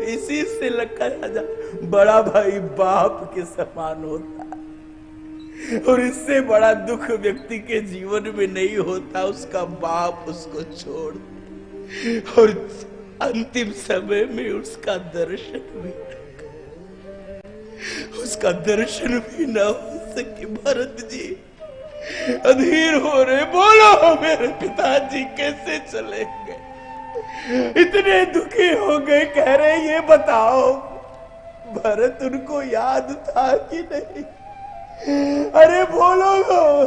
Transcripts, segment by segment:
इसी से लखा राजा बड़ा भाई बाप के समान होता है, और इससे बड़ा दुख व्यक्ति के जीवन में नहीं होता उसका बाप उसको छोड़ दे और अंतिम समय में उसका दर्शन भी न हो सके। भरत जी अधीर हो रहे, बोलो मेरे पिताजी कैसे चलेंगे? इतने दुखी हो गए, कह रहे ये बताओ भरत उनको याद था कि नहीं? अरे बोलो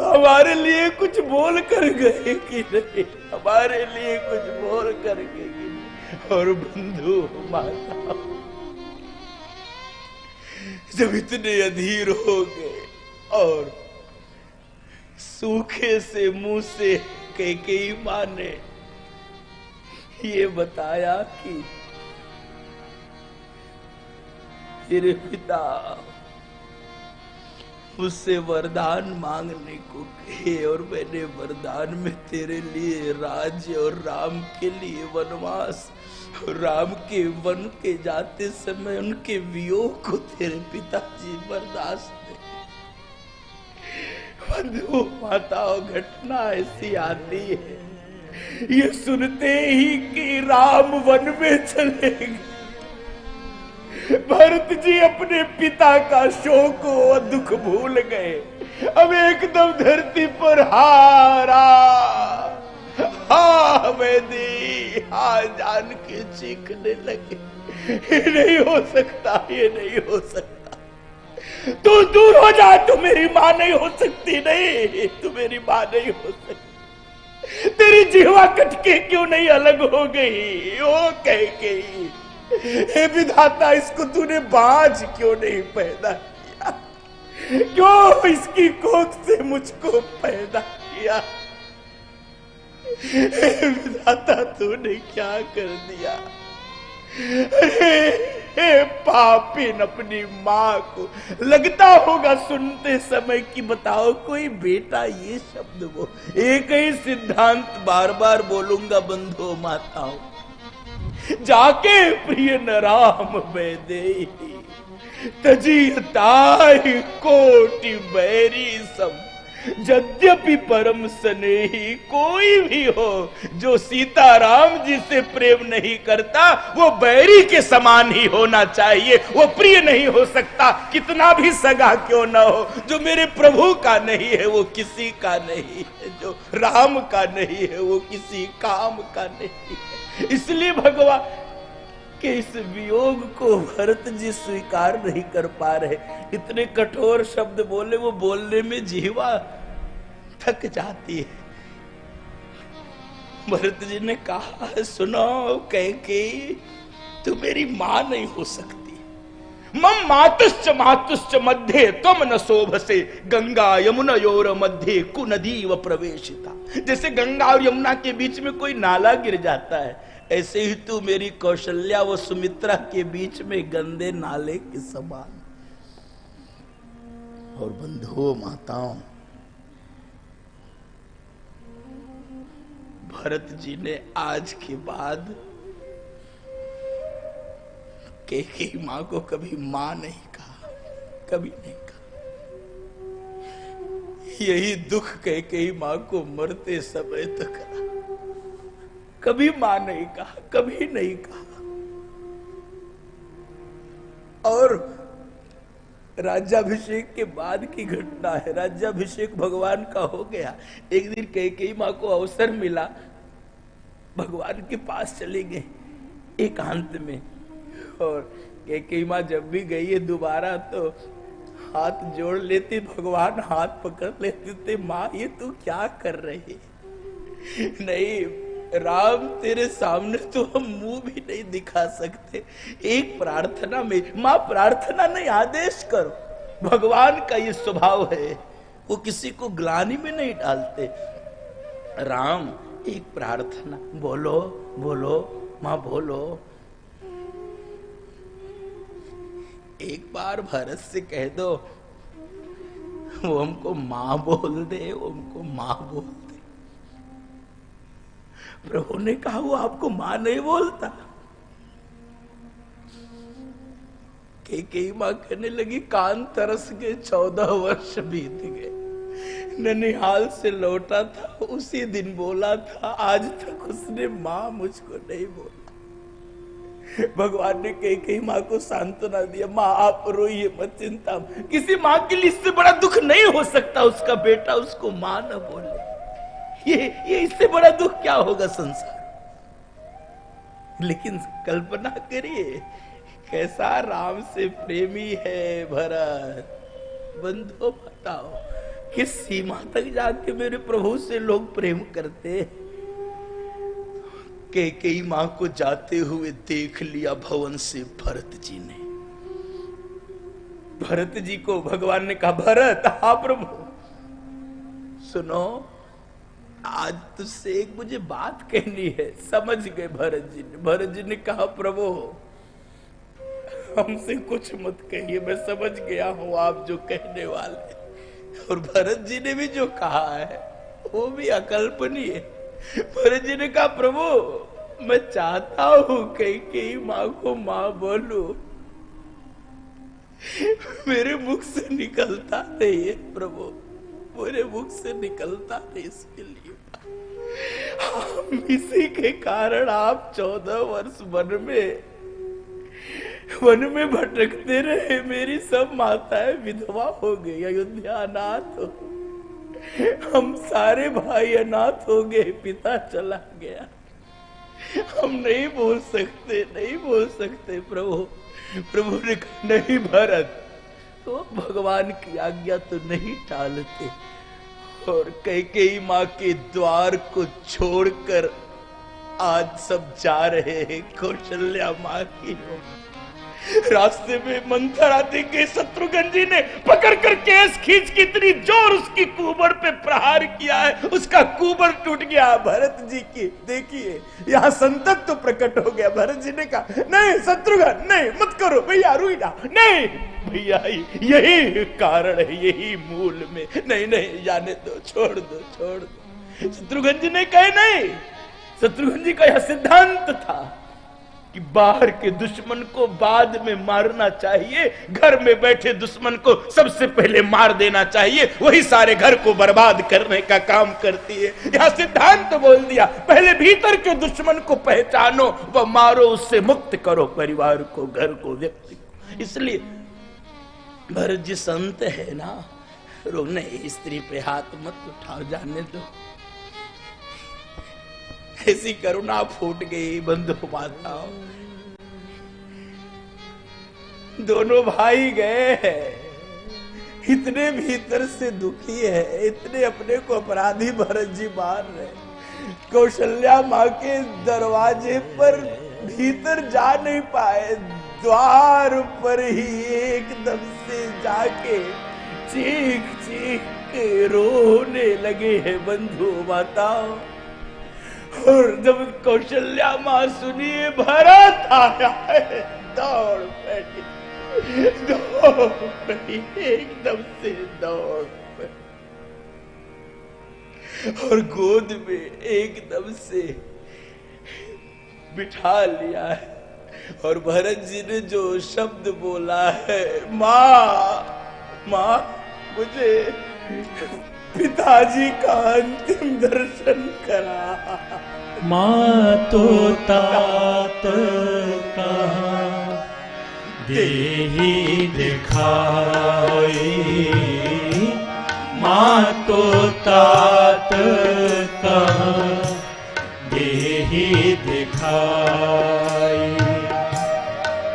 हमारे लिए कुछ बोल कर गए कि नहीं? हमारे लिए कुछ बोल कर गए कि नहीं? और बंधु माता जब इतने अधीर हो गए और सूखे से मुंह से कैकेयी मां ने ये बताया कि तेरे पिता मुझसे वरदान मांगने को कहे और मैंने वरदान में तेरे लिए राज्य और राम के लिए वनवास, राम के वन के जाते समय उनके वियोग को तेरे पिताजी बर्दाश्त नहीं। बंधु माताओं, घटना ऐसी आती है, ये सुनते ही कि राम वन में चले गए, भरत जी अपने पिता का शोक और दुख भूल गए। अब एकदम धरती पर हारा हा वेदी हा जान के चीखने लगे, ये नहीं हो सकता, ये नहीं हो सकता, तू दूर हो जा, तू मेरी मां नहीं हो सकती, नहीं तू मेरी मां नहीं हो सकती, तेरी जीवा कटके क्यों नहीं अलग हो गई? ओ कैकेयी, हे विधाता, इसको तूने बाज क्यों नहीं पैदा किया? क्यों इसकी कोख से मुझको पैदा किया? हे विधाता, तूने क्या कर दिया? अरे पापिन अपनी माँ को लगता होगा सुनते समय कि बताओ कोई बेटा ये शब्द वो, एक ही सिद्धांत बार बार बोलूंगा बंधुओं माताओं, जाके प्रिय न राम वैदेही तजियताहि कोटि बैरी सम, यद्यपि परम स्नेही। कोई भी हो जो सीताराम जी से प्रेम नहीं करता वो बैरी के समान ही होना चाहिए, वो प्रिय नहीं हो सकता, कितना भी सगा क्यों ना हो। जो मेरे प्रभु का नहीं है वो किसी का नहीं है, जो राम का नहीं है वो किसी काम का नहीं है। इसलिए भगवान के इस वियोग को भरत जी स्वीकार नहीं कर पा रहे, इतने कठोर शब्द बोले, वो बोलने में जीवा थक जाती है। भरत जी ने कहा, सुनो कैकेयी, तू मेरी मां नहीं हो सकती, मम मातुश्च मातुश्च मध्ये त्वम न शोभसे, गंगा यमुनयोर मध्ये कुनदीव प्रवेशिता। जैसे गंगा और यमुना के बीच में कोई नाला गिर जाता है, ऐसे ही तू मेरी कौशल्या व सुमित्रा के बीच में गंदे नाले के समान। और बंधुओं माताओं, भरत जी ने आज के बाद कैकेयी मां को कभी मां नहीं कहा, कभी नहीं कहा। यही दुख कैकेयी मां को मरते समय तक रहा, कभी मां नहीं कहा, कभी नहीं कहा। और राज्याभिषेक के बाद की घटना है, राज्याभिषेक भगवान का हो गया। एक दिन कैकेयी मां को अवसर मिला, भगवान के पास चली गई एकांत में, और कैकेयी मां जब भी गई है दोबारा तो हाथ जोड़ लेती, भगवान हाथ पकड़ लेते थे, मां ये तू क्या कर रही? नहीं राम, तेरे सामने तो हम मुंह भी नहीं दिखा सकते, एक प्रार्थना में। मां प्रार्थना नहीं, आदेश करो। भगवान का ये स्वभाव है, वो किसी को ग्लानि में नहीं डालते। राम एक प्रार्थना, बोलो बोलो मां बोलो। एक बार भरत से कह दो वो हमको मां बोल दे, वो हमको मां बोल दे। प्रभु ने कहा वो आपको मां नहीं बोलता। कई माँ कहने लगी, कान तरस के 14 वर्ष बीत गए, ननिहाल से लौटा था, उसी दिन बोला था, आज तक उसने माँ मुझको नहीं बोला। भगवान ने कई माँ को सांत्वना दिया, माँ आप रोइए मत, चिंता, किसी माँ के लिए इससे बड़ा दुख नहीं हो सकता उसका बेटा उसको माँ न बोले। ये इससे बड़ा दुख क्या होगा संसार। लेकिन कल्पना करिए कैसा राम से प्रेमी है भरत। बंधु बताओ किस सीमा तक जाके मेरे प्रभु से लोग प्रेम करते। कई मां को जाते हुए देख लिया भवन से भरत जी ने। भरत जी को भगवान ने कहा, भरत, हाँ प्रभु सुनो, आज तुझसे एक मुझे बात कहनी है। समझ गए भरत जी ने। भरत जी ने कहा, प्रभु हमसे कुछ मत कहिए, मैं समझ गया हूं आप जो कहने वाले। और भरत जी ने भी जो कहा है वो भी अकल्पनीय। भरत जी ने कहा, प्रभु मैं चाहता हूं कई माँ को माँ बोलूं, मेरे मुख से निकलता नहीं है प्रभु, मेरे मुख से निकलता नहीं। इसके लिए इसी के कारण आप 14 वर्ष वन में भटकते रहे। मेरी सब माताएं विधवा हो गई, अयोध्या अनाथ हो, हम सारे भाई अनाथ हो गए, पिता चला गया, हम नहीं बोल सकते प्रभु। प्रभु ने कहा, नहीं भरत, तो भगवान की आज्ञा तो नहीं टालते। और कई माँ के द्वार को छोड़कर आज सब जा रहे हैं कौशल्या माँ की ओर। रास्ते में मंथरा देख के शत्रुघ्न जी ने पकड़ कर केस खींच के इतनी जोर उसकी कुबर पे प्रहार किया है, उसका कुबर टूट गया। भरत जी की देखिए यहाँ संतत तो प्रकट हो गया। भरत जी ने कहा, नहीं शत्रुघ्न, नहीं मत करो भैया, रुइना नहीं भैया, यही कारण है, यही मूल में, नहीं जाने दो, छोड़ दो। शत्रुघ्न जी ने कहे नहीं। शत्रुघ्न जी का यह सिद्धांत था कि बाहर के दुश्मन को बाद में मारना चाहिए, घर में बैठे दुश्मन को सबसे पहले मार देना चाहिए, वही सारे घर को बर्बाद करने का काम करती है। यह सिद्धांत बोल दिया, पहले भीतर के दुश्मन को पहचानो, वह मारो, उससे मुक्त करो परिवार को, घर को, व्यक्ति को। इसलिए भरत जी संत है ना, रोने स्त्री पे हाथ मत उठाओ, जाने दो। ऐसी करुणा फूट गई बंधु माताओं। दोनों भाई गए हैं, इतने भीतर से दुखी है, इतने अपने को अपराधी भरत जी मान रहे। कौशल्या माँ के दरवाजे पर भीतर जा नहीं पाए, द्वार पर ही एकदम से जाके चीख के रोने लगे हैं बंधु माताओं। और जब कौशल्या माँ सुनिए भरत आया है, दौड़ पड़ी, एकदम से दौड़ पड़ी और गोद में एकदम से बिठा लिया है। और भरत जी ने जो शब्द बोला है, माँ मुझे पिताजी का अंतिम दर्शन करा। माँ तो तात कहाँ देहि दिखाई, माँ तो तात कहाँ देहि दिखाई।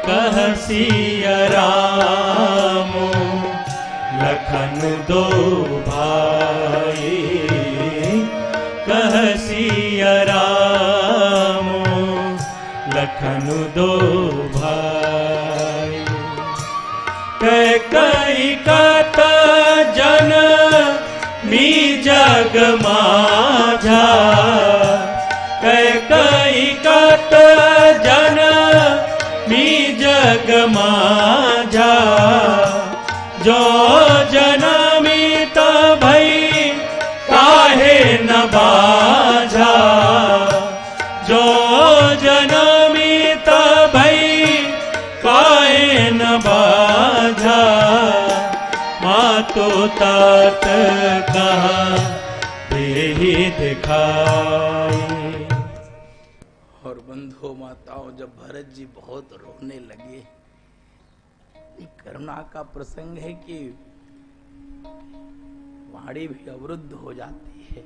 कह सिया राम लखन दो भाई, कह सिया राम लखन दो भाई। कई कत जन मी जग माझा, कई कत जन मी जग माझा। जो जनमित भई काहे न बाझा, जो जनमित भई काहे न बाझा, मातो तात कहाँ ही दिखाई। और बंधुओं माताओं, जब भरत जी बहुत रोने लगे, करुणा का प्रसंग है कि वाणी भी अवरुद्ध हो जाती है।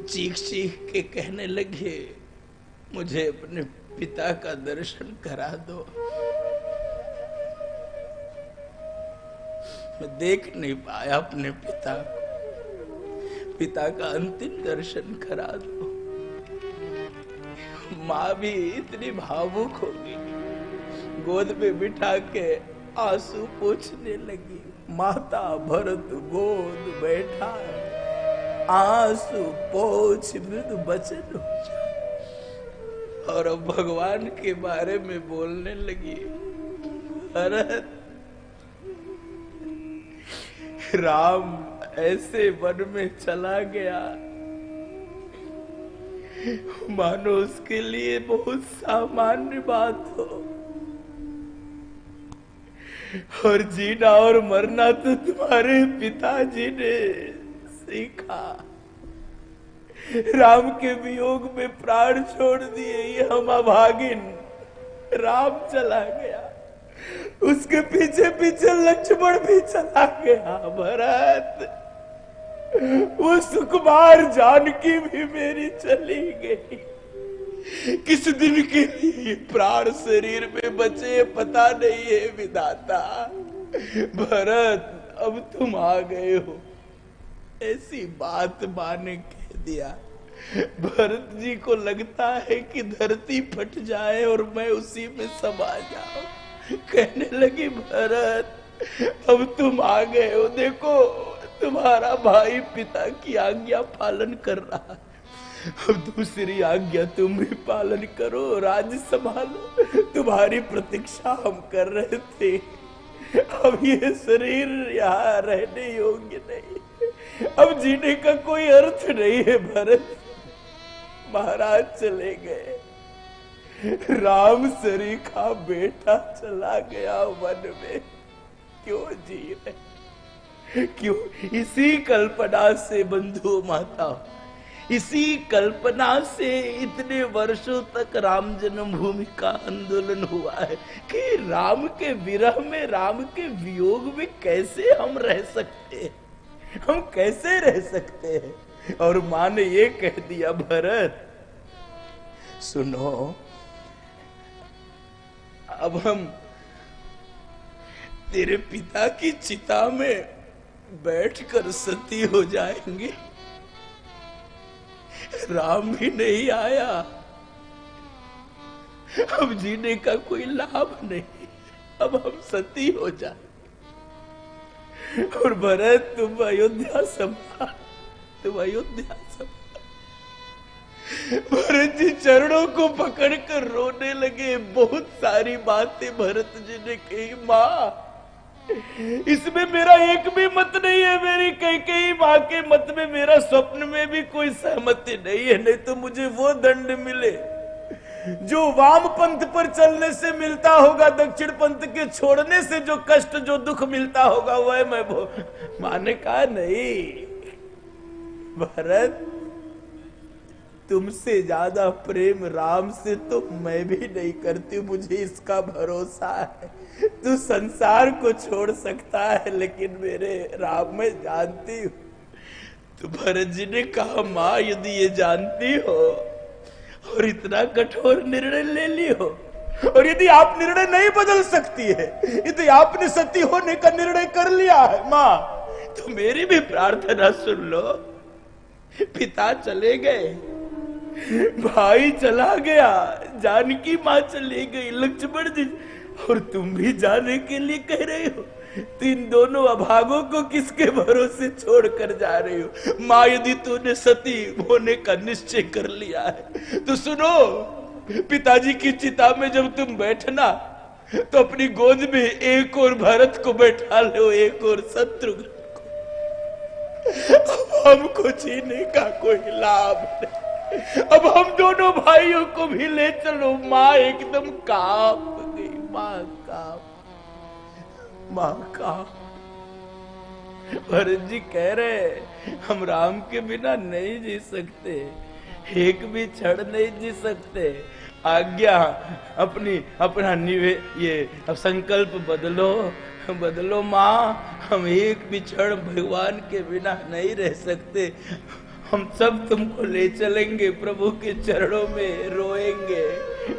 चीख चीख के कहने लगे, मुझे अपने पिता का दर्शन करा दो, मैं देख नहीं पाया अपने पिता को, पिता का अंतिम दर्शन करा दो। माँ भी इतनी भावुक हो गई, गोद में बिठा के आंसू पोंछने लगी। माता भरत गोद बैठा है, आंसू पोंछ मृदु बचन हो जा। और अब भगवान के बारे में बोलने लगी, भरत, राम ऐसे वन में चला गया मानो उसके लिए बहुत सामान्य बात हो, और जीना और मरना तो तुम्हारे पिताजी ने सीखा। राम के वियोग में प्राण छोड़ दिए ये हम अभागिन। राम चला गया, उसके पीछे पीछे लक्ष्मण भी चला गया। भरत, वो सुकुमार जानकी भी मेरी चली गई। किस दिन के लिए प्राण शरीर में बचे पता नहीं है विधाता। भरत, अब तुम आ गए हो, ऐसी बात माँ ने कह दिया। भरत जी को लगता है कि धरती फट जाए और मैं उसी में समा जाऊं। कहने लगी, भरत, अब तुम आ गए हो, देखो तुम्हारा भाई पिता की आज्ञा पालन कर रहा है, अब दूसरी आज्ञा तुम भी पालन करो, राज्य संभालो। तुम्हारी प्रतीक्षा हम कर रहे थे, अब ये शरीर यहाँ रहने योग्य नहीं, अब जीने का कोई अर्थ नहीं है। भरत, महाराज चले गए, राम सरीखा बेटा चला गया वन में, क्यों जी रहे, क्यों? इसी कल्पना से बंधु माता, इसी कल्पना से इतने वर्षों तक राम जन्मभूमि का आंदोलन हुआ है कि राम के विरह में, राम के वियोग में कैसे हम रह सकते हैं, हम कैसे रह सकते हैं। और मां ने ये कह दिया, भरत सुनो, अब हम तेरे पिता की चिता में बैठकर सती हो जाएंगे। राम भी नहीं आया, अब जीने का कोई लाभ नहीं, अब हम सती हो जाए। और भरत, तुम अयोध्या संभाल, तुम अयोध्या संभाल। भरत जी चरणों को पकड़कर रोने लगे। बहुत सारी बातें भरत जी ने कही। माँ, इसमें मेरा एक भी मत नहीं है, मेरी कई माँ के मत में मेरा स्वप्न में भी कोई सहमति नहीं है, नहीं तो मुझे वो दंड मिले जो वाम पंथ पर चलने से मिलता होगा, दक्षिण पंथ के छोड़ने से जो कष्ट, जो दुख मिलता होगा वह मैं वो। माँ ने कहा, नहीं भरत, तुमसे ज्यादा प्रेम राम से तो मैं भी नहीं करती, मुझे इसका भरोसा है। तू संसार को छोड़ सकता है, लेकिन मेरे राम मैं जानती हूँ। तो भरत जी ने कहा, माँ यदि ये जानती हो और इतना कठोर निर्णय ले ली हो, और यदि आप निर्णय नहीं बदल सकती है, यदि आपने सती होने का निर्णय कर लिया है माँ, तो मेरी भी प्रार्थना सुन लो। पिता चले गए, भाई चला गया, जानकी माँ चली गई, लक्ष्मण जी, और तुम भी जाने के लिए कह रहे हो, तो इन दोनों अभागों को किसके भरोसे छोड़कर जा रही हो? माँ, यदि तूने सती होने का निश्चय कर लिया है तो सुनो, पिताजी की चिता में जब तुम बैठना तो अपनी गोद में एक और भरत को बैठा लो, एक और शत्रुघ्न को। अब हमको जीने का कोई लाभ नहीं, अब हम दोनों भाइयों को भी ले चलो। माँ एकदम कांप गई। माँ कांप। भरत जी कह रहे हम राम के बिना नहीं जी सकते, एक भी क्षण नहीं जी सकते। आज्ञा अपना ये अब संकल्प बदलो माँ। हम एक भी क्षण भगवान के बिना नहीं रह सकते। हम सब तुमको ले चलेंगे, प्रभु के चरणों में रोएंगे,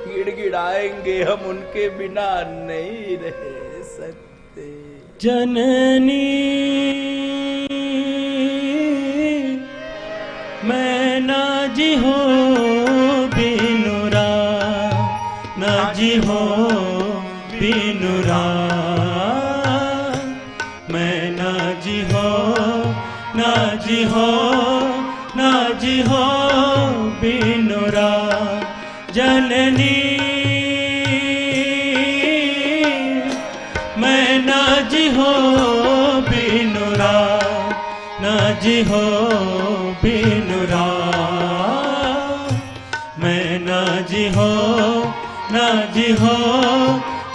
गिड़गिड़ाएंगे। हम उनके बिना नहीं रह सकते। जननी मैं ना जी हो बिनुरा, ना जी हो बिनुरा, मैं ना जी हो, ना जी हो, ना जी हो बिनुरा। जननी मैं ना जी हो बिनुरा, ना जी हो बिनुरा, मैं ना जी हो, ना जी हो,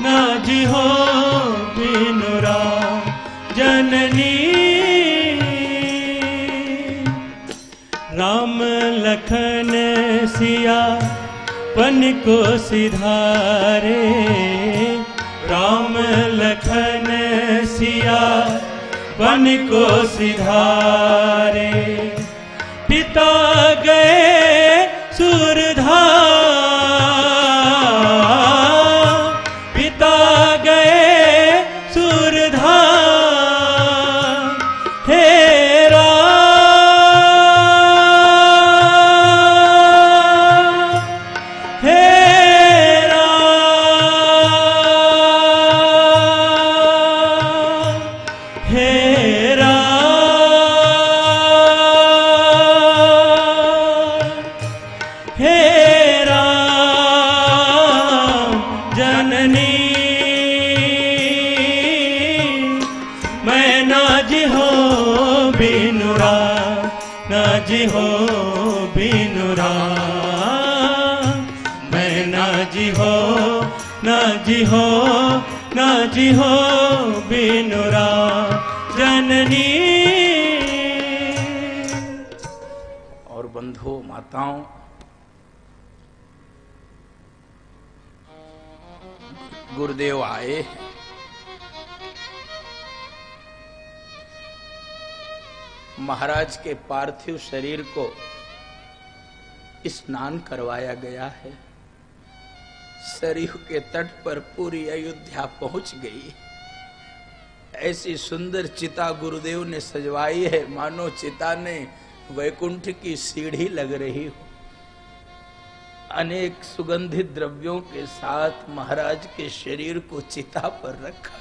ना जी हो बिनुरा। जननी राम लखन सिया पन को सिधारे, राम लखन सिया पन को सिधारे। पिता गए सुरधार, पिता गए सुरधार। हे राम, हे राम, हे राम, हे राम। जननी मैं ना जी हो बिनुरा, ना जी हो बिनुरा, मैं ना जी हो, ना जी हो, ना जी हो बिनुरा। जननी और बंधुओं माताओं, गुरुदेव आए। महाराज के पार्थिव शरीर को स्नान करवाया गया है। सरयू के तट पर पूरी अयोध्या पहुंच गई। ऐसी सुंदर चिता गुरुदेव ने सजवाई है, मानो चिता ने वैकुंठ की सीढ़ी लग रही हो। अनेक सुगंधित द्रव्यों के साथ महाराज के शरीर को चिता पर रखा।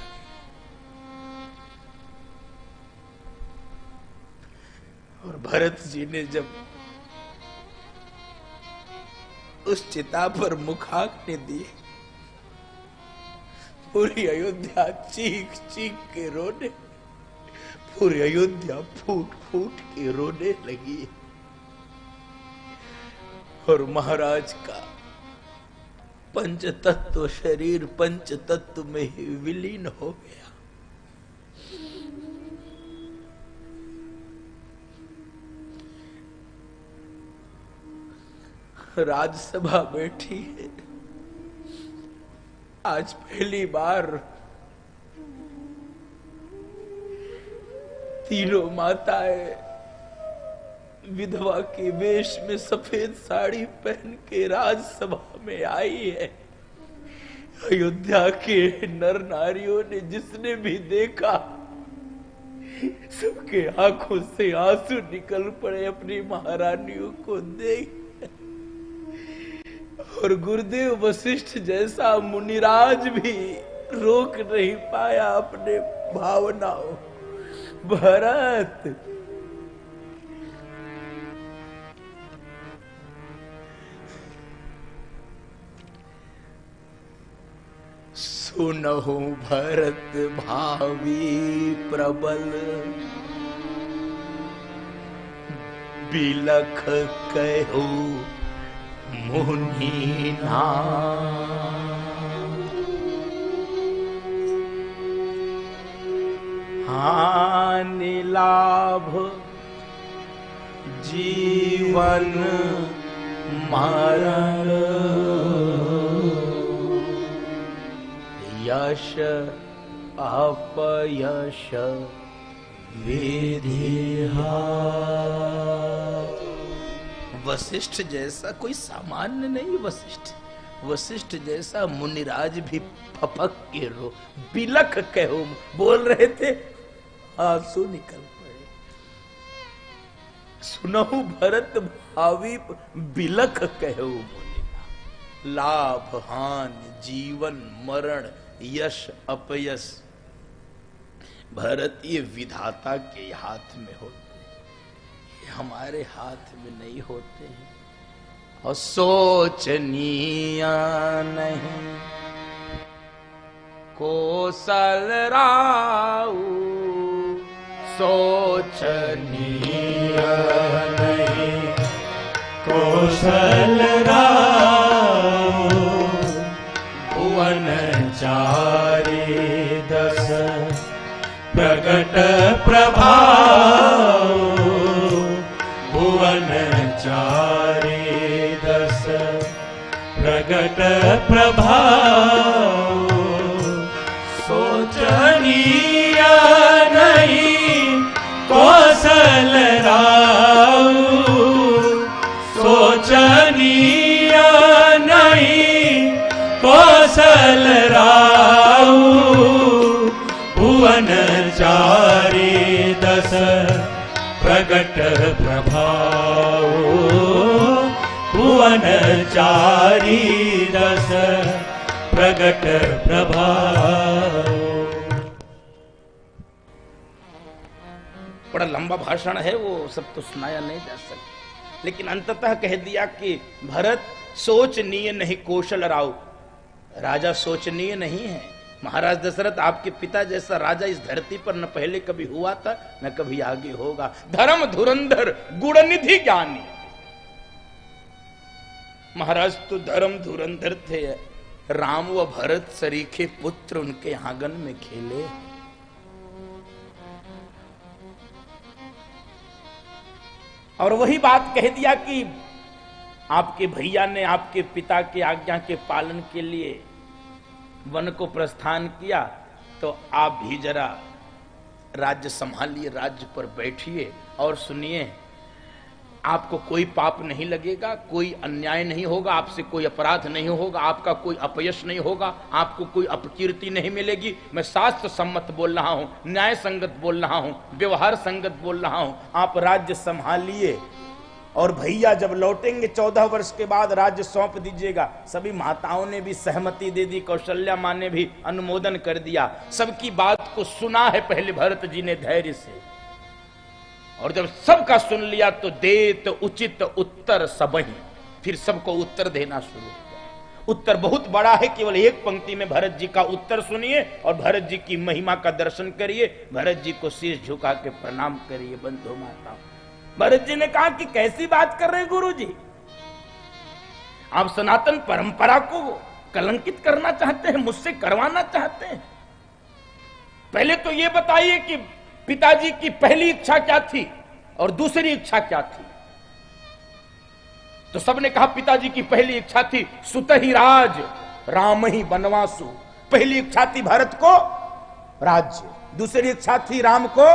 और भरत जी ने जब उस चिता पर मुखाग्नि दी, पूरी अयोध्या चीख चीख के रोने, पूरी अयोध्या फूट फूट के रोने लगी। और महाराज का पंच तत्व शरीर पंच तत्व में ही विलीन हो गया। राजसभा बैठी है। आज पहली बार तीनों माताएं विधवा के वेश में सफेद साड़ी पहन के राजसभा में आई है। अयोध्या के नर नारियों ने जिसने भी देखा, सबके आंखों से आंसू निकल पड़े अपनी महारानियों को देख। और गुरुदेव वशिष्ठ जैसा मुनिराज भी रोक नहीं पाया अपने भावनाओं। भरत, सुनहु भरत भावी प्रबल, बिलख कहु मुनीना। हानि लाभ जीवन मरण, यश अपयश विधिहा। वशिष्ठ जैसा कोई सामान्य नहीं वशिष्ठ, वशिष्ठ जैसा मुनिराज भी फपक के रो, बिलख के हो बोल रहे थे, आंसू निकल पड़े। सुनहु भरत भावी बिलख कहो मुनिना। लाभ हानि जीवन मरण यश अपयश भरत ये विधाता के हाथ में होते हैं, ये हमारे हाथ में नहीं होते हैं। और सोचनीय नहीं कौशल राऊ, सोचनीय नहीं कौशल राऊ, भुवन चारि दस प्रकट प्रभाव, भुवन चारि दस प्रकट प्रभाव। सोचनीय नहीं कौशल राऊ, सोचनीय नहीं कौशल राऊ, भुवन चारि दस प्रकट प्रभाव, भुवन चारि दस प्रकट प्रभाव। बड़ा लंबा भाषण है वो, सब तो सुनाया नहीं जा सकता, लेकिन अंततः कह दिया कि भरत सोचनीय नहीं कौशल राव। राजा सोचनीय नहीं है। महाराज दशरथ आपके पिता जैसा राजा इस धरती पर न पहले कभी हुआ था न कभी आगे होगा। धर्म धुरंधर गुणनिधि ज्ञानी। महाराज तो धर्म धुरंधर थे। राम व भरत सरीखे पुत्र उनके आंगन में खेले। और वही बात कह दिया कि आपके भैया ने आपके पिता की आज्ञा के पालन के लिए वन को प्रस्थान किया, तो आप भी जरा राज्य संभालिए, राज्य पर बैठिए और सुनिए। आपको कोई पाप नहीं लगेगा, कोई अन्याय नहीं होगा, आपसे कोई अपराध नहीं होगा, आपका कोई अपयश नहीं होगा, आपको कोई अपकीर्ति नहीं मिलेगी। मैं शास्त्र सम्मत बोल रहा हूं, न्याय संगत बोल रहा हूं, व्यवहार संगत बोल रहा हूं। आप राज्य संभालिए और भैया जब लौटेंगे 14 वर्ष के बाद राज्य सौंप दीजिएगा। सभी माताओं ने भी सहमति दे दी, कौशल्या मां ने भी अनुमोदन कर दिया। सबकी बात को सुना है पहले भरत जी ने धैर्य से, और जब सबका सुन लिया तो देत उचित उत्तर सबही। फिर सबको उत्तर देना शुरू किया। उत्तर बहुत बड़ा है, केवल एक पंक्ति में भरत जी का उत्तर सुनिए और भरत जी की महिमा का दर्शन करिए। भरत जी को शीश झुका के प्रणाम करिए। बंधु माता, भरत जी ने कहा कि कैसी बात कर रहे हैं गुरु जी, आप सनातन परंपरा को कलंकित करना चाहते हैं, मुझसे करवाना चाहते हैं। पहले तो यह बताइए कि पिताजी की पहली इच्छा क्या थी और दूसरी इच्छा क्या थी। तो सबने कहा पिताजी की पहली इच्छा थी सुत ही राज राम ही बनवासु। पहली इच्छा थी भरत को राज्य, दूसरी इच्छा थी राम को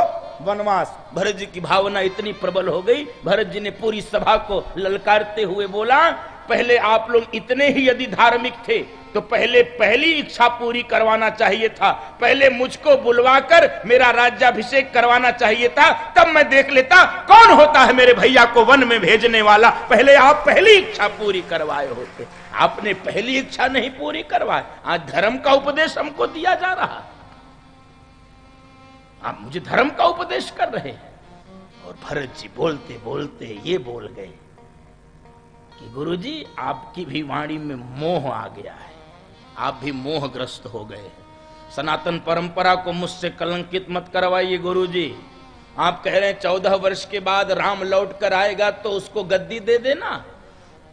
वनवास। भरत जी की भावना इतनी प्रबल हो गई, भरत जी ने पूरी सभा को ललकारते हुए बोला, पहले आप लोग इतने ही यदि धार्मिक थे तो पहले पहली इच्छा पूरी करवाना चाहिए था। पहले मुझको बुलवाकर मेरा राज्याभिषेक करवाना चाहिए था, तब मैं देख लेता कौन होता है मेरे भैया को वन में भेजने वाला। पहले आप पहली इच्छा पूरी करवाए होते। आपने पहली इच्छा नहीं पूरी करवाए। आज धर्म का उपदेश हमको दिया जा रहा, आप मुझे धर्म का उपदेश कर रहे हैं। और भरत जी बोलते बोलते ये बोल गए कि गुरुजी आपकी भी वाणी में मोह आ गया है, आप भी मोहग्रस्त हो गए हैं। सनातन परंपरा को मुझसे कलंकित मत करवाइए गुरुजी। आप कह रहे हैं 14 वर्ष के बाद राम लौट कर आएगा तो उसको गद्दी दे देना।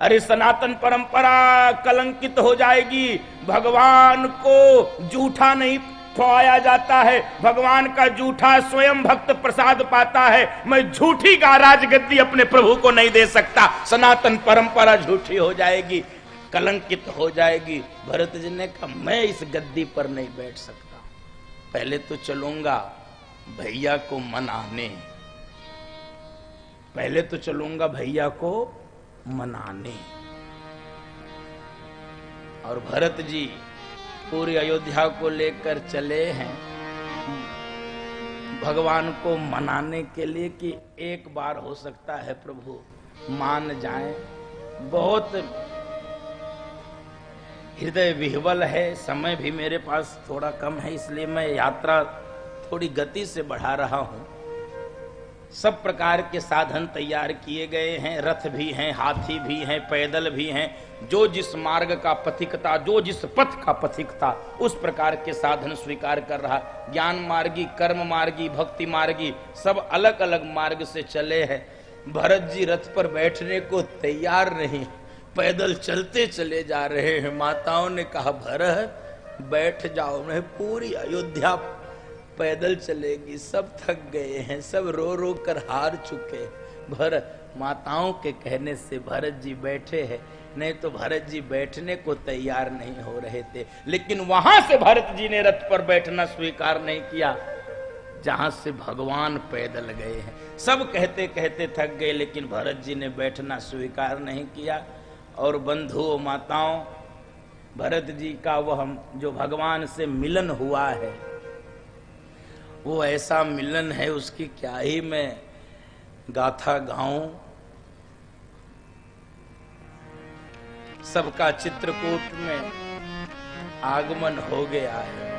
अरे सनातन परंपरा कलंकित हो जाएगी। भगवान को जूठा नहीं खुआया जाता है, भगवान का जूठा स्वयं भक्त प्रसाद पाता है। मैं झूठी का राजगद्दी अपने प्रभु को नहीं दे सकता, सनातन परंपरा झूठी हो जाएगी, कलंकित हो जाएगी। भरत जी ने कहा मैं इस गद्दी पर नहीं बैठ सकता, पहले तो चलूंगा भैया को मनाने, पहले तो चलूंगा भैया को मनाने। और भरत जी पूरी अयोध्या को लेकर चले हैं भगवान को मनाने के लिए कि एक बार हो सकता है प्रभु मान जाएं। बहुत हृदय विह्वल है, समय भी मेरे पास थोड़ा कम है, इसलिए मैं यात्रा थोड़ी गति से बढ़ा रहा हूं। सब प्रकार के साधन तैयार किए गए हैं, रथ भी हैं, हाथी भी हैं, पैदल भी हैं। जो जिस मार्ग का पथिकता, जो जिस पथ का पथिकता, उस प्रकार के साधन स्वीकार कर रहा। ज्ञान मार्गी, कर्म मार्गी, भक्ति मार्गी, सब अलग अलग मार्ग से चले हैं। भरत जी रथ पर बैठने को तैयार नहीं, पैदल चलते चले जा रहे हैं। माताओं ने कहा भरत बैठ जाओ, मैं पूरी अयोध्या पैदल चलेगी, सब थक गए हैं, सब रो रो कर हार चुके। भरत माताओं के कहने से भरत जी बैठे हैं, नहीं तो भरत जी बैठने को तैयार नहीं हो रहे थे। लेकिन वहां से भरत जी ने रथ पर बैठना स्वीकार नहीं किया जहां से भगवान पैदल गए हैं। सब कहते कहते थक गए, लेकिन भरत जी ने बैठना स्वीकार नहीं किया। और बंधुओं माताओं, भरत जी का वह जो भगवान से मिलन हुआ है, वो ऐसा मिलन है, उसकी क्या ही मैं गाथा गाऊं। सबका चित्रकूट में आगमन हो गया है।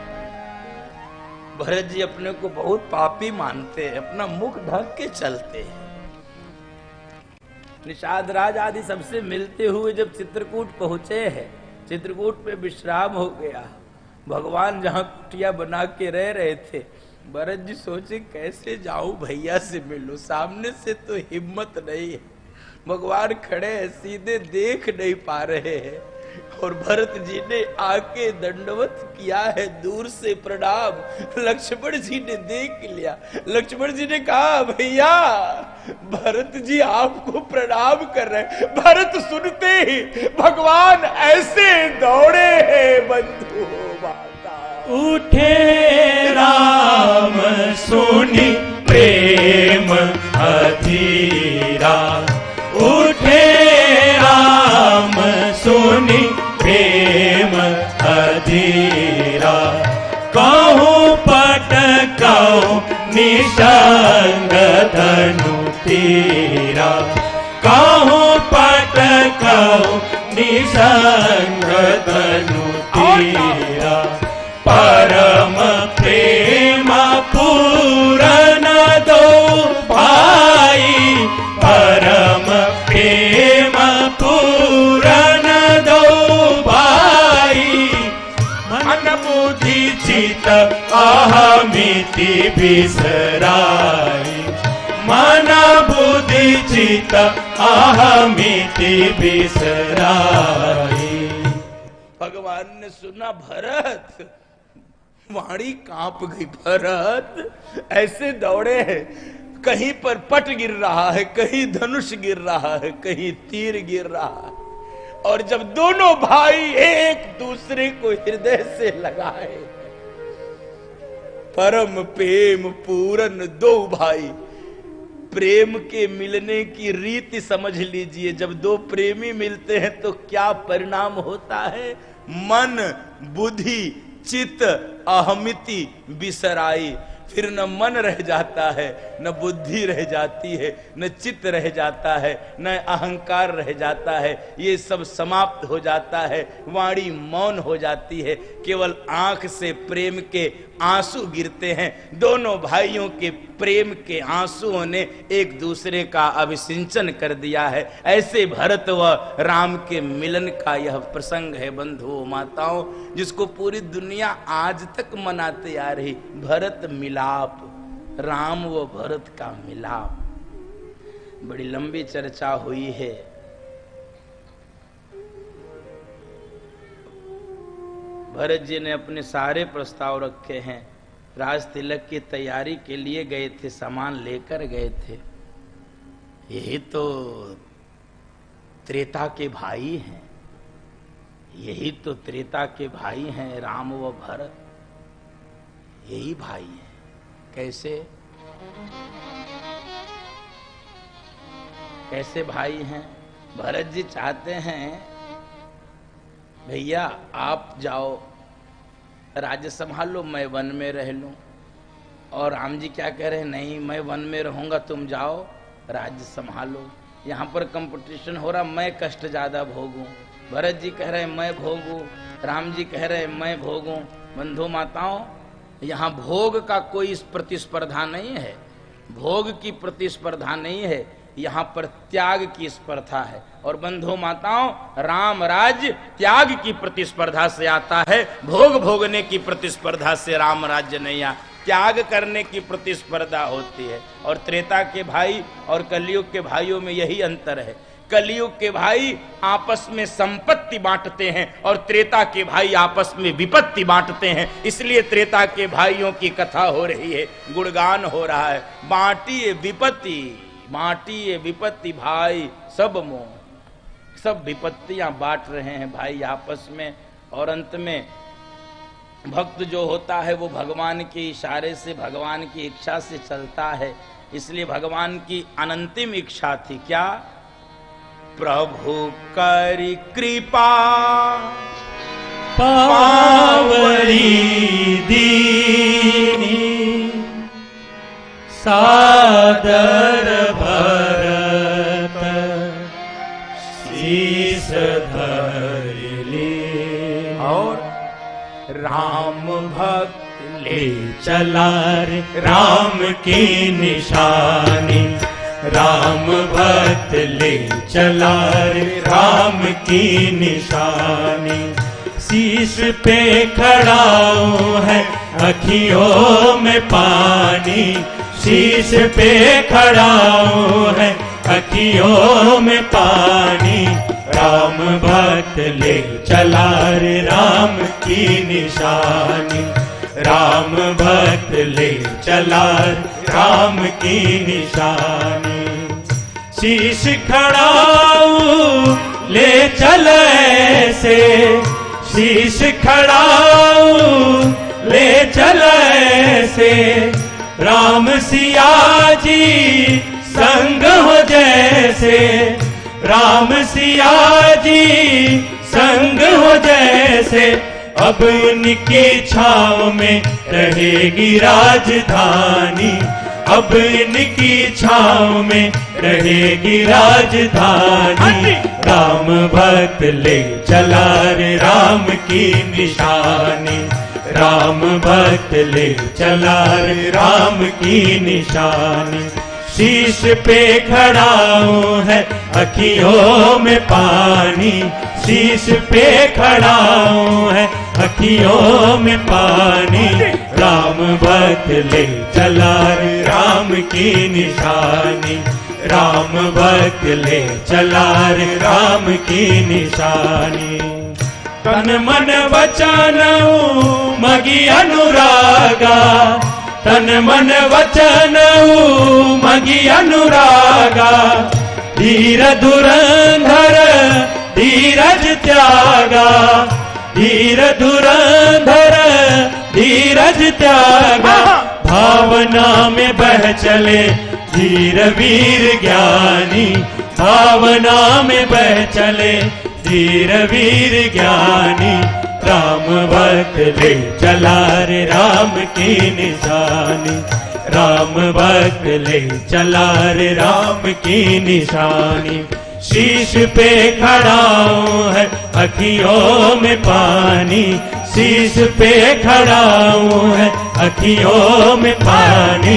भरत जी अपने को बहुत पापी मानते हैं, अपना मुख ढक के चलते हैं। निषाद राज आदि सबसे मिलते हुए जब चित्रकूट पहुंचे हैं, चित्रकूट पे विश्राम हो गया। भगवान जहां कुटिया बना के रह रहे थे, भरत जी सोचे कैसे जाऊं भैया से मिलूं, सामने से तो हिम्मत नहीं है। भगवान खड़े हैं, सीधे देख नहीं पा रहे हैं। और भरत जी ने आके दंडवत किया है, दूर से प्रणाम। लक्ष्मण जी ने देख लिया, लक्ष्मण जी ने कहा भैया भरत जी आपको प्रणाम कर रहे। भरत सुनते ही भगवान ऐसे दौड़े हैं बंधु माता। उठे राम सुनी प्रेम अधीरा, उठे राम सुनी प्रेम अधीरा। कहूँ पटकाऊँ निशंग धनु तीरा, कहूँ पटकाऊँ निशंग धनु तीरा। परम प्रेम पूरन दो भाई, परम प्रेम पूरन दो भाई। मन बुद्धि चित अहमिति बिसराई, मन बुद्धि चित अहमिति बिसराई। भगवान ने सुना भरत, वाणी कांप गई। भरत ऐसे दौड़े हैं, कहीं पर पट गिर रहा है, कहीं धनुष गिर रहा है, कहीं तीर गिर रहा है। और जब दोनों भाई एक दूसरे को हृदय से लगाए, परम प्रेम पूरन दो भाई। प्रेम के मिलने की रीति समझ लीजिए, जब दो प्रेमी मिलते हैं तो क्या परिणाम होता है। मन बुद्धि चित्त अहमिति बिसराई, फिर न मन रह जाता है, न बुद्धि रह जाती है, न चित्त रह जाता है, न अहंकार रह जाता है। ये सब समाप्त हो जाता है, वाणी मौन हो जाती है, केवल आंख से प्रेम के आंसू गिरते हैं। दोनों भाइयों के प्रेम के आंसुओं ने एक दूसरे का अभिसिंचन कर दिया है। ऐसे भरत व राम के मिलन का यह प्रसंग है बंधुओं माताओं, जिसको पूरी दुनिया आज तक मनाते आ रही। भरत मिलाप, राम व भरत का मिलाप। बड़ी लंबी चर्चा हुई है, भरत जी ने अपने सारे प्रस्ताव रखे हैं, राज तिलक की तैयारी के लिए गए थे, सामान लेकर गए थे। यही तो त्रेता के भाई हैं, यही तो त्रेता के भाई हैं, राम व भरत, यही भाई हैं। कैसे कैसे भाई हैं? भरत जी चाहते हैं भैया आप जाओ राज्य संभालो, मैं वन में रह लूं। और राम जी क्या कह रहे हैं, नहीं मैं वन में रहूंगा, तुम जाओ राज्य संभालो। यहाँ पर कंपटीशन हो रहा, मैं कष्ट ज्यादा भोगूं। भरत जी कह रहे हैं मैं भोगूं, राम जी कह रहे हैं मैं भोगूं। बंधु माताओं, यहाँ भोग का कोई प्रतिस्पर्धा नहीं है, भोग की प्रतिस्पर्धा नहीं है, यहाँ पर त्याग की स्पर्धा है। और बंधु माताओं, राम राज्य त्याग की प्रतिस्पर्धा से आता है, भोग भोगने की प्रतिस्पर्धा से राम राज्य नहीं आ, त्याग करने की प्रतिस्पर्धा होती है। और त्रेता के भाई और कलयुग के भाइयों में यही अंतर है। कलयुग के भाई आपस में संपत्ति बांटते हैं और त्रेता के भाई आपस में विपत्ति बांटते हैं। इसलिए त्रेता के भाइयों की कथा हो रही है, गुणगान हो रहा है। बांटिए विपत्ति, बांटिए विपत्ति भाई सब मोह, सब विपत्तियां बांट रहे हैं भाई आपस में। और अंत में भक्त जो होता है वो भगवान के इशारे से, भगवान की इच्छा से चलता है। इसलिए भगवान की अनंतिम इच्छा थी क्या? प्रभु करी कृपा पावरी दीनी, सादर भरत शीस धरि। और राम भक्त ले चला रे राम की निशानी, राम भक्त ले चला रे राम की निशानी। शीश पे खड़ाओ है अखियों में पानी, शीश पे खड़ाओ है अखियों में पानी। राम भक्त ले चला रे राम की निशानी, राम भक्त ले चला राम की निशानी। शीश खड़ाऊ ले चल ऐसे, शीश खड़ाऊ ले चल ऐसे। राम सिया जी संग हो जैसे, राम सिया जी संग हो जैसे। अब इनकी छाव में रहेगी राजधानी, अब इनकी छाव में रहेगी राजधानी। राम भक्त ले चला रे राम की निशानी, राम भक्त ले चला रे राम की निशानी। शीश पे खड़ाओ है अखियों में पानी, शीश पे खड़ाओ है अखियों में पानी। राम भक्त ले चला रे राम की निशानी, राम भक्त ले चला रे राम की निशानी। तन मन वचन मगी अनुरागा, तन मन वचन मगी अनुरागा। धीर धुरंधर धीरज त्यागा, धीर धुरंधर धीरज त्यागा। भावना में बह चले धीर वीर ज्ञानी, भावना में बह चले धीर वीर ज्ञानी। राम भक्त ले चला रे राम की निशानी, राम भक्त ले चला रे राम की निशानी। शीश पे खड़ाओ है अखियों में पानी, शीश पे खड़ाओ है अखियों में पानी।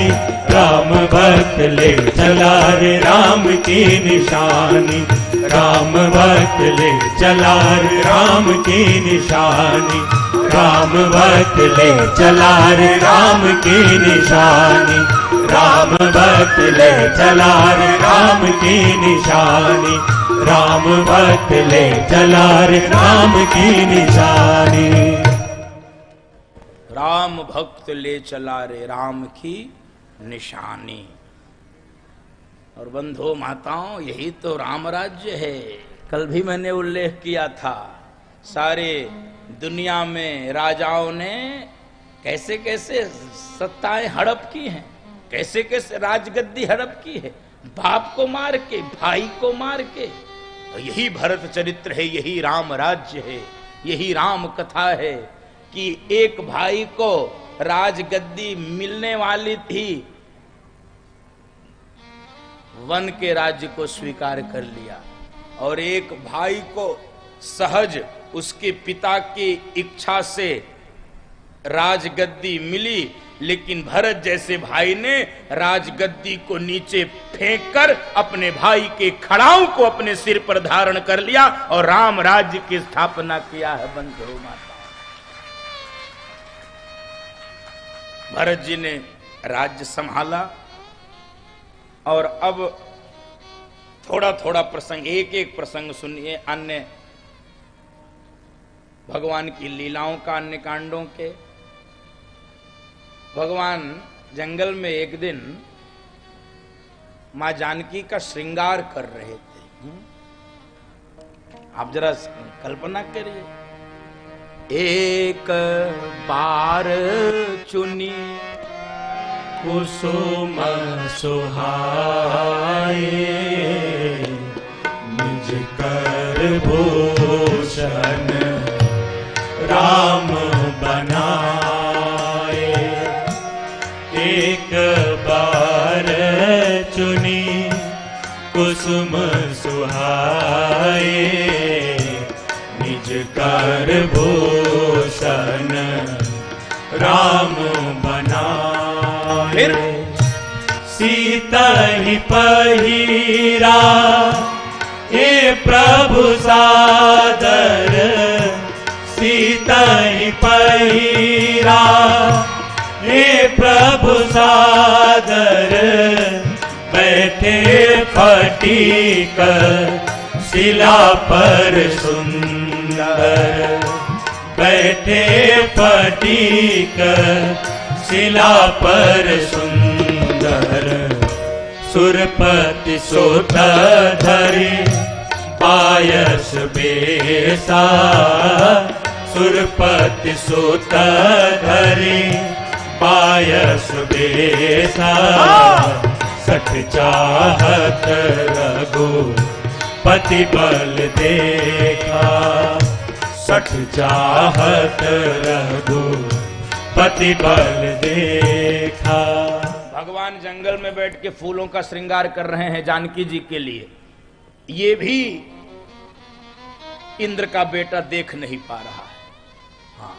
राम भक्त ले चला रे राम की निशानी, राम भक्त ले चला रे राम की निशानी, राम भक्त ले चला रे राम की निशानी, राम भक्त ले चला रे राम की निशानी, राम भक्त ले चला रे राम की निशानी। राम भक्त ले चला रे राम की निशानी। और बंधुओं माताओं, यही तो राम राज्य है। कल भी मैंने उल्लेख किया था, सारे दुनिया में राजाओं ने कैसे कैसे सत्ताएं हड़प की हैं, कैसे कैसे राजगद्दी हड़प की है, बाप को मार के, भाई को मार के। यही भरत चरित्र है, यही राम राज्य है, यही राम कथा है कि एक भाई को राजगद्दी मिलने वाली थी, वन के राज्य को स्वीकार कर लिया, और एक भाई को सहज उसके पिता की इच्छा से राजगद्दी मिली, लेकिन भरत जैसे भाई ने राजगद्दी को नीचे फेंककर अपने भाई के खड़ाऊ को अपने सिर पर धारण कर लिया और राम राज्य की स्थापना किया है। बंधुओं माता, भरत जी ने राज्य संभाला, और अब थोड़ा थोड़ा प्रसंग, एक एक प्रसंग सुनिए, अन्य भगवान की लीलाओं का, अन्य कांडों के। भगवान जंगल में एक दिन मां जानकी का श्रृंगार कर रहे थे। आप जरा कल्पना करिए, एक बार चुनी कुसुम सुहाए, निज कर भूषण राम बनाए। एक बार चुनी कुसुम सुहाए, निज कर भूषण राम बनाए। फिर सीता ही पहिरा हे प्रभु सादर, सीता ही पहिरा हे प्रभु सादर। बैठे फटी कर शिला पर सुंदर, बैठे फटी कर शिला पर सुंदर। सुरपति सोत धरि पायस बेसा, सुरपति सोत धरि पायस बेसा। सठ चाहत रघुपति बल देखा, सठ चाहत रघुपति बल देखा। भगवान जंगल में बैठ के फूलों का श्रृंगार कर रहे हैं जानकी जी के लिए। ये भी इंद्र का बेटा देख नहीं पा रहा है। हाँ,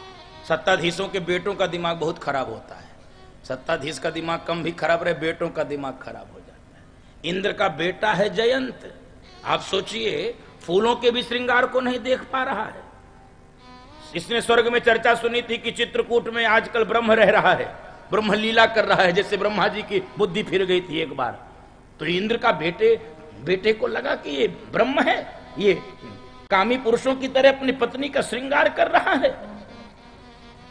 सत्ताधीशों के बेटों का दिमाग बहुत खराब होता है। सत्ताधीश का दिमाग कम भी खराब रहे, बेटों का दिमाग खराब हो जाता है। इंद्र का बेटा है जयंत, आप सोचिए फूलों के भी श्रृंगार को नहीं देख पा रहा है। इसने स्वर्ग में चर्चा सुनी थी कि चित्रकूट में आजकल ब्रह्म रह रहा है, ब्रह्म लीला कर रहा है, जैसे ब्रह्मा जी की बुद्धि फिर गई थी एक बार। तो इंद्र का बेटे को लगा कि ये ब्रह्म है, ये कामी पुरुषों की तरह अपनी पत्नी का श्रृंगार कर रहा है।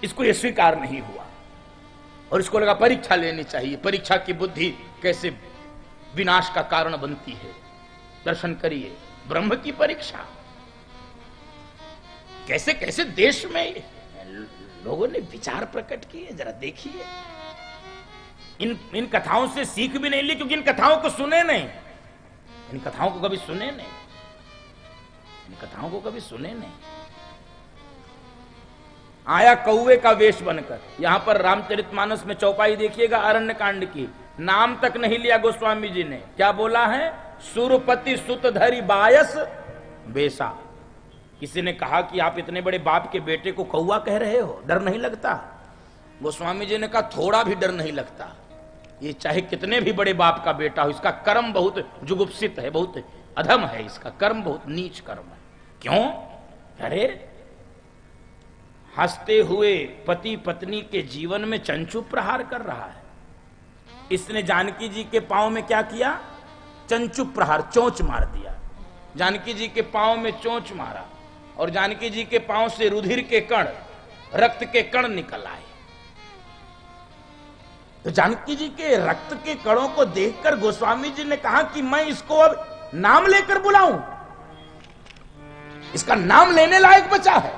इसको ये स्वीकार नहीं हुआ और इसको लगा परीक्षा लेनी चाहिए, परीक्षा की बुद्धि कैसे विनाश का कारण बनती है। दर्शन करिए ब्रह्म की परीक्षा, कैसे कैसे देश में लोगों ने विचार प्रकट किए, जरा देखिए। इन कथाओं से सीख भी नहीं ली, क्योंकि इन कथाओं को सुने नहीं, इन कथाओं को कभी सुने नहीं, इन कथाओं को कभी सुने नहीं। आया कौवे का वेश बनकर। यहां पर रामचरितमानस में चौपाई देखिएगा अरण्य कांड की, नाम तक नहीं लिया गोस्वामी जी ने। क्या बोला है? सुरपति सुत धरि बायस बेसा। किसी ने कहा कि आप इतने बड़े बाप के बेटे को कौवा कह रहे हो, डर नहीं लगता? गोस्वामी जी ने कहा थोड़ा भी डर नहीं लगता। ये चाहे कितने भी बड़े बाप का बेटा हो, इसका कर्म बहुत जुगुप्सित है, बहुत अधम है, इसका कर्म बहुत नीच कर्म है। क्यों? अरे हंसते हुए पति पत्नी के जीवन में चंचू प्रहार कर रहा है। इसने जानकी जी के पांव में क्या किया? चंचू प्रहार, चोंच मार दिया। जानकी जी के पांव में चोंच मारा और जानकी जी के पांव से रुधिर के कण, रक्त के कण निकल आए। तो जानकी जी के रक्त के कणों को देखकर गोस्वामी जी ने कहा कि मैं इसको अब नाम लेकर बुलाऊं, इसका नाम लेने लायक बचा है।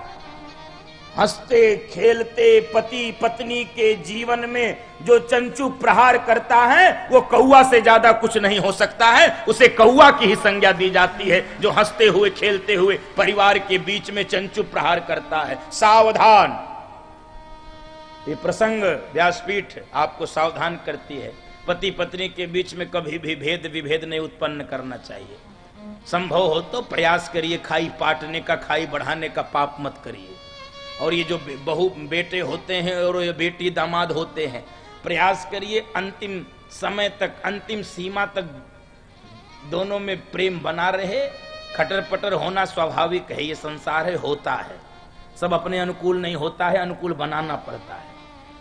हंसते खेलते पति पत्नी के जीवन में जो चंचू प्रहार करता है वो कौआ से ज्यादा कुछ नहीं हो सकता है, उसे कौआ की ही संज्ञा दी जाती है जो हंसते हुए खेलते हुए परिवार के बीच में चंचू प्रहार करता है। सावधान, ये प्रसंग व्यासपीठ आपको सावधान करती है। पति पत्नी के बीच में कभी भी भेद विभेद नहीं उत्पन्न करना चाहिए। संभव हो तो प्रयास करिए, खाई पाटने का, खाई बढ़ाने का पाप मत करिए। और ये जो बहू बेटे होते हैं और ये बेटी दामाद होते हैं, प्रयास करिए अंतिम समय तक, अंतिम सीमा तक दोनों में प्रेम बना रहे। खटर पटर होना स्वाभाविक है, ये संसार है, होता है। सब अपने अनुकूल नहीं होता है, अनुकूल बनाना पड़ता है।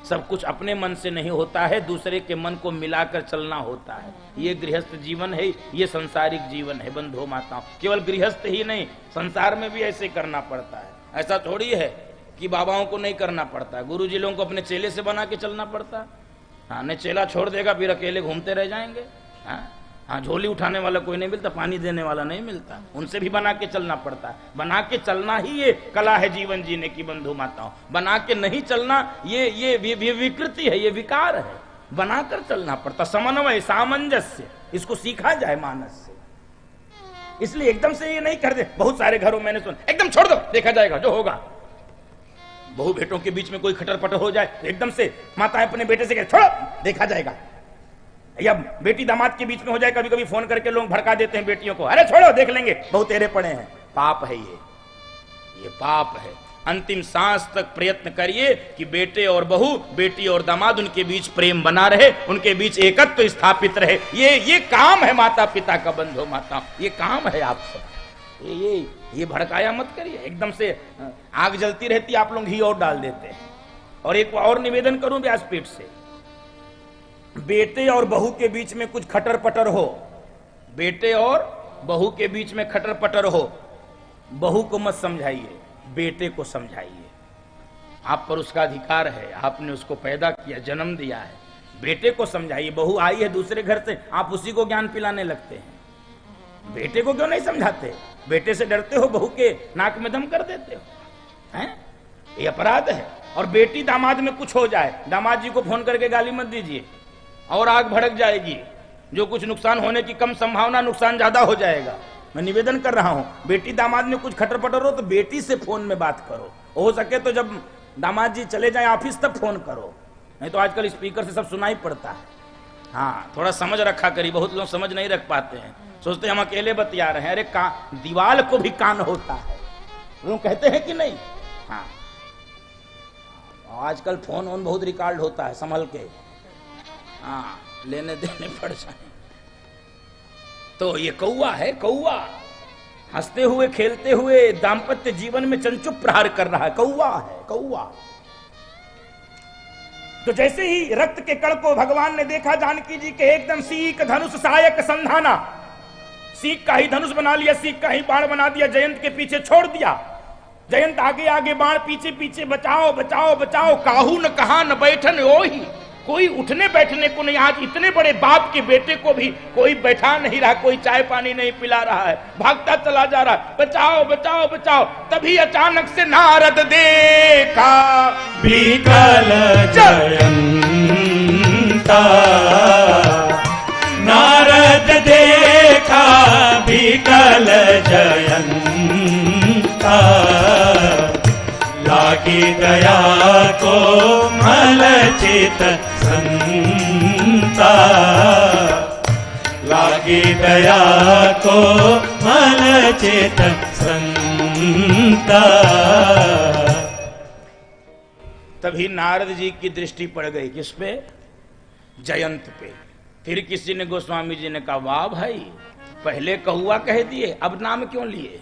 सब कुछ अपने मन से नहीं होता है, दूसरे के मन को मिलाकर चलना होता है। ये गृहस्थ जीवन है, ये संसारिक जीवन है बंधु माताओं। केवल गृहस्थ ही नहीं, संसार में भी ऐसे करना पड़ता है। ऐसा थोड़ी है कि बाबाओं को नहीं करना पड़ता, गुरु जी लोगों को अपने चेले से बना के चलना पड़ता। हाँ, नहीं चेला छोड़ देगा फिर अकेले घूमते रह जाएंगे। हाँ, झोली उठाने वाला कोई नहीं मिलता, पानी देने वाला नहीं मिलता, उनसे भी बना के चलना पड़ता है। बना के चलना ही ये कला है जीवन जीने की बंधु माताओं। बना के नहीं चलना ये विकृति है, ये विकार है। बनाकर चलना पड़ता, समन्वय सामंजस्य, इसको सीखा जाए मानस से। इसलिए एकदम से ये नहीं कर दे। बहुत सारे घरों मैंने सुन, एकदम छोड़ दो, देखा जाएगा जो होगा। बहू बेटों के बीच में कोई खटर पटर हो जाए तो एकदम से माता अपने बेटे से कहते छोड़ो, देखा जाएगा। या बेटी दामाद के बीच में हो जाए, कभी कभी फोन करके लोग भड़का देते हैं बेटियों को, अरे छोड़ो देख लेंगे, बहुत तेरे पड़े हैं। पाप है ये पाप है। अंतिम सांस तक प्रयत्न करिए कि बेटे और बहू, बेटी और दामाद, उनके बीच प्रेम बना रहे, उनके बीच एकत्व स्थापित रहे। ये काम है माता पिता का बंधु माता, ये काम है आप सब। ये भड़काया मत करिए। एकदम से आग जलती रहती, आप लोग घी और डाल देते हैं। और एक और निवेदन करूं व्यासपीठ से, बेटे और बहू के बीच में कुछ खटर पटर हो, बेटे और बहू के बीच में खटर पटर हो, बहू को मत समझाइए, बेटे को समझाइए। आप पर उसका अधिकार है, आपने उसको पैदा किया, जन्म दिया है। बेटे को समझाइए। बहू आई है दूसरे घर से, आप उसी को ज्ञान पिलाने लगते हैं, बेटे को क्यों नहीं समझाते? बेटे से डरते हो, बहू के नाक में दम कर देते हो, हैं? ये अपराध है। और बेटी दामाद में कुछ हो जाए, दामाद जी को फोन करके गाली मत दीजिए, और आग भड़क जाएगी। जो कुछ नुकसान होने की कम संभावना, नुकसान ज्यादा हो जाएगा। मैं निवेदन कर रहा हूं, बेटी दामाद में कुछ खटर पटर हो तो बेटी से फोन में बात करो। हो सके तो जब दामाद जी चले जाएं ऑफिस तब फोन करो, नहीं तो आजकल स्पीकर से सब सुनाई पड़ता है। हाँ, थोड़ा समझ रखा करिए। बहुत लोग समझ नहीं रख पाते हैं, सोचते हम अकेले बतिया रहे हैं। अरे दीवाल को भी कान होता है, लोग कहते हैं कि नहीं? हाँ, आजकल फोन वोन बहुत रिकॉर्ड होता है, संभल के हाँ लेने देने पड़ जाए। तो ये कौआ है, कौआ हंसते हुए खेलते हुए दाम्पत्य जीवन में चंचुप प्रहार कर रहा है, कौआ है कौआ। तो जैसे ही रक्त के कण को भगवान ने देखा, जानकी जी के एकदम सीक धनुष सहायक संधाना, सीक का ही धनुष बना लिया, सीक का ही बाण बना दिया, जयंत के पीछे छोड़ दिया। जयंत आगे आगे, बाण पीछे पीछे, बचाओ बचाओ बचाओ। काहू न कहा न बैठन ओही, कोई उठने बैठने को नहीं। आज इतने बड़े बाप के बेटे को भी कोई बैठा नहीं रहा, कोई चाय पानी नहीं पिला रहा है, भागता चला जा रहा है, बचाओ बचाओ बचाओ। तभी अचानक से नारद देखा विकल जयंता, नारद देखा विकल जयंता, लागी दया को मल चित संता, लागी दया को मल चित संता। तभी नारद जी की दृष्टि पड़ गई किस पे? जयंत पे। फिर किसी ने, गोस्वामी जी ने कहा, वाह भाई, पहले कहुआ कह दिए, अब नाम क्यों लिए?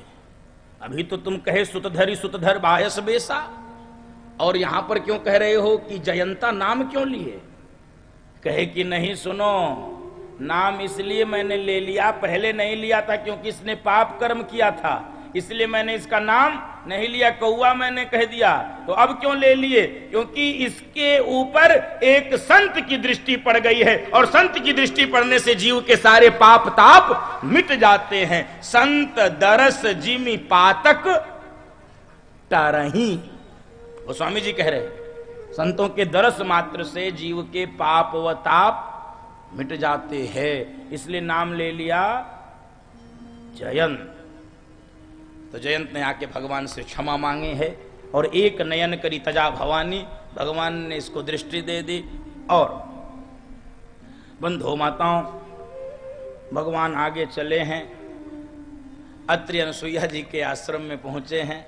अभी तो तुम कहे सुतधरी सुतधर बायस बेसा, और यहां पर क्यों कह रहे हो कि जयंता? नाम क्यों लिए? कहे कि नहीं, सुनो, नाम इसलिए मैंने ले लिया, पहले नहीं लिया था क्योंकि इसने पाप कर्म किया था। इसलिए मैंने इसका नाम नहीं लिया, कौआ मैंने कह दिया। तो अब क्यों ले लिए? क्योंकि इसके ऊपर एक संत की दृष्टि पड़ गई है, और संत की दृष्टि पड़ने से जीव के सारे पाप ताप मिट जाते हैं। संत दरस जिमि पातक टारही, वो स्वामी जी कह रहे, संतों के दरस मात्र से जीव के पाप व ताप मिट जाते हैं। इसलिए नाम ले लिया जयंत। तो जयंत ने आके भगवान से क्षमा मांगे है, और एक नयन करी तजा भवानी, भगवान ने इसको दृष्टि दे दी। और बंधु माताओं, भगवान आगे चले हैं, अत्रि अनुसुईया जी के आश्रम में पहुंचे हैं।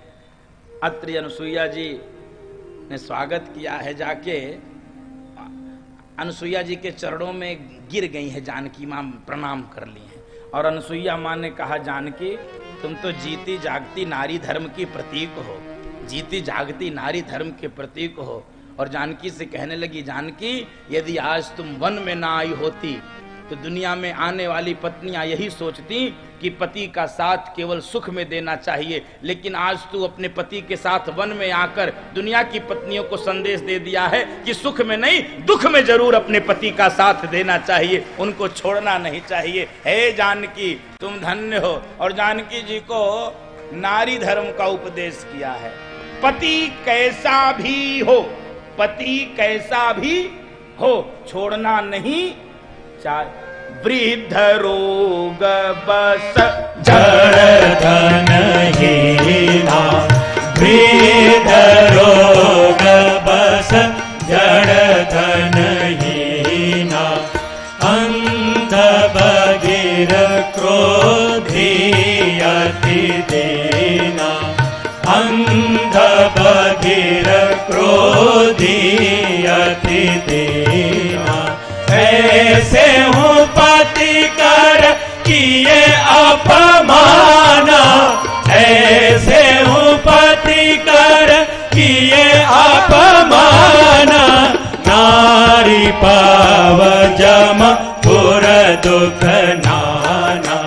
अत्रि अनुसुईया जी ने स्वागत किया है, जाके अनुसुईया जी के चरणों में गिर गई है, जानकी मां प्रणाम कर ली है। और अनुसुईया मां ने कहा, जानकी तुम तो जीती जागती नारी धर्म की प्रतीक हो, जीती जागती नारी धर्म के प्रतीक हो। और जानकी से कहने लगी, जानकी यदि आज तुम वन में ना आई होती तो दुनिया में आने वाली पत्नियां यही सोचती कि पति का साथ केवल सुख में देना चाहिए, लेकिन आज तू अपने पति के साथ वन में आकर दुनिया की पत्नियों को संदेश दे दिया है कि सुख में नहीं दुख में जरूर अपने पति का साथ देना चाहिए, उनको छोड़ना नहीं चाहिए। हे जानकी तुम धन्य हो। और जानकी जी को नारी धर्म का उपदेश किया है। पति कैसा भी हो, पति कैसा भी हो, छोड़ना नहीं चाहिए। वृद्ध रोग बस जड़ धन हीना, वृद्ध रोग बस जड़ धन हीना, अंध बधिर क्रोधी अति दीना, अंध बधिर क्रोधी अति दीना। ऐसे हूँ पति कर किए अपमाना, ऐसे हूँ पति कर किए अपमाना, नारी पाव जम पुर दुख नाना,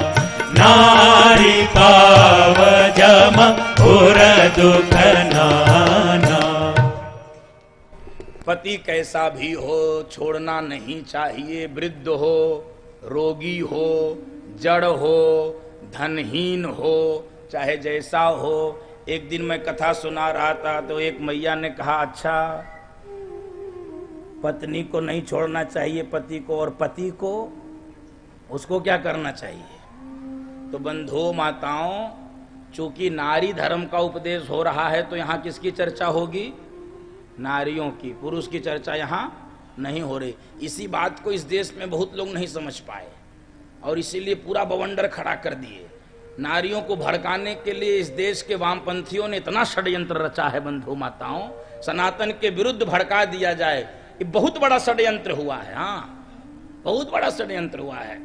नारी पाव जम पुर दुख नाना। पति कैसा भी हो छोड़ना नहीं चाहिए, वृद्ध हो, रोगी हो, जड़ हो, धनहीन हो, चाहे जैसा हो। एक दिन मैं कथा सुना रहा था तो एक मैया ने कहा, अच्छा पत्नी को नहीं छोड़ना चाहिए पति को, और पति को उसको क्या करना चाहिए? तो बंधुओं माताओं, चूंकि नारी धर्म का उपदेश हो रहा है तो यहाँ किसकी चर्चा होगी? नारियों की, पुरुष की चर्चा यहाँ नहीं हो रही। इसी बात को इस देश में बहुत लोग नहीं समझ पाए और इसीलिए पूरा बवंडर खड़ा कर दिए। नारियों को भड़काने के लिए इस देश के वामपंथियों ने इतना षड्यंत्र रचा है बंधु माताओं, सनातन के विरुद्ध भड़का दिया जाए, ये बहुत बड़ा षड्यंत्र हुआ है। हाँ, बहुत बड़ा षड्यंत्र हुआ है।